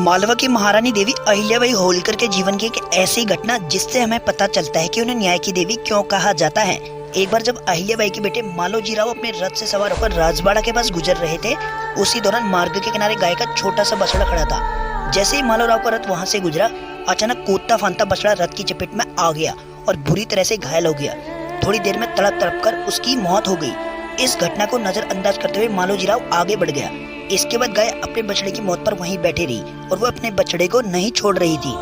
मालवा की महारानी देवी अहिल्याबाई होलकर के जीवन की एक ऐसी घटना जिससे हमें पता चलता है कि उन्हें न्याय की देवी क्यों कहा जाता है। एक बार जब अहिल्याबाई के बेटे मालोजी राव अपने रथ से सवार होकर राजवाड़ा के पास गुजर रहे थे, उसी दौरान मार्ग के किनारे गाय का छोटा सा बछड़ा खड़ा था। जैसे ही मालो राव का रथ वहां से गुजरा, अचानक कूदता फांदता बछड़ा रथ की चपेट में आ गया और बुरी तरह से घायल हो गया। थोड़ी देर में तड़प तड़प कर उसकी मौत हो गई। इस घटना को नजरअंदाज करते हुए मालोजी राव आगे बढ़ गया। इसके बाद गाय अपने बछड़े की मौत पर वहीं बैठी रही और वो अपने बछड़े को नहीं छोड़ रही थी।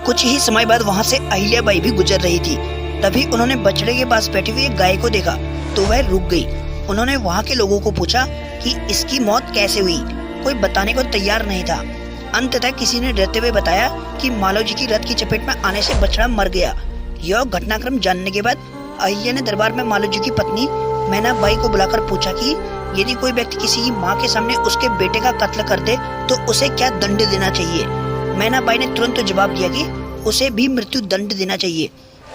कुछ ही समय बाद वहां से अहिल्याबाई भी गुजर रही थी। तभी उन्होंने बछड़े के पास बैठी हुई एक गाय को देखा तो वह रुक गई। उन्होंने वहां के लोगों को पूछा कि इसकी मौत कैसे हुई। कोई बताने को तैयार नहीं था। अंततः किसी ने डरते हुए बताया कि मालोजी की रथ की चपेट में आने से बछड़ा मर गया। यह घटनाक्रम जानने के बाद अहिल्या ने दरबार में मालोजी की पत्नी मैनाबाई को बुलाकर पूछा कि यदि कोई व्यक्ति किसी की माँ के सामने उसके बेटे का कत्ल कर दे तो उसे क्या दंड देना चाहिए। मैनाबाई ने तुरंत जवाब दिया कि उसे भी मृत्यु दंड देना चाहिए।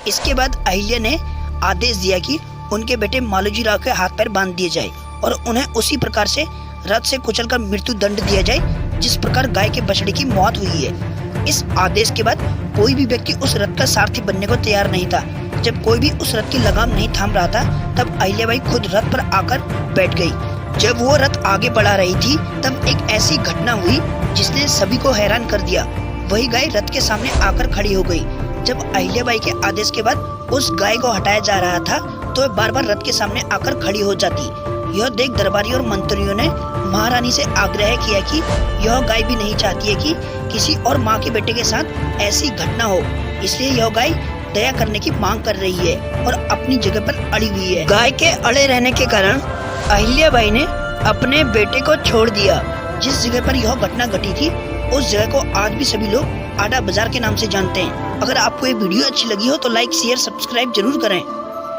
इसके बाद अहिल्या ने आदेश दिया कि उनके बेटे मालोजी राव के हाथ पैर बांध दिए जाए और उन्हें उसी प्रकार से रथ से कुचलकर मृत्यु दंड दिया जाए जिस प्रकार गाय के बछड़े की मौत हुई है। इस आदेश के बाद कोई भी व्यक्ति उस रथ का सारथी बनने को तैयार नहीं था। जब कोई भी उस रथ की लगाम नहीं थाम रहा था, तब अहिल्याबाई खुद रथ पर आकर बैठ गई। जब वो रथ आगे बढ़ा रही थी, तब एक ऐसी घटना हुई जिसने सभी को हैरान कर दिया। वही गाय रथ के सामने आकर खड़ी हो गई। जब अहिल्याबाई के आदेश के बाद उस गाय को हटाया जा रहा था, तो वह बार बार रथ के सामने आकर खड़ी हो जाती। यह देख दरबारी और मंत्रियों ने महारानी से आग्रह किया कि यह गाय भी नहीं चाहती है कि किसी और माँ के बेटे के साथ ऐसी घटना हो, इसलिए यह गाय दया करने की मांग कर रही है और अपनी जगह पर अड़ी हुई है। गाय के अड़े रहने के कारण अहिल्याबाई ने अपने बेटे को छोड़ दिया। जिस जगह पर यह घटना घटी थी, उस जगह को आज भी सभी लोग आडा बाजार के नाम से जानते हैं। अगर आपको ये वीडियो अच्छी लगी हो तो लाइक शेयर सब्सक्राइब जरूर करें।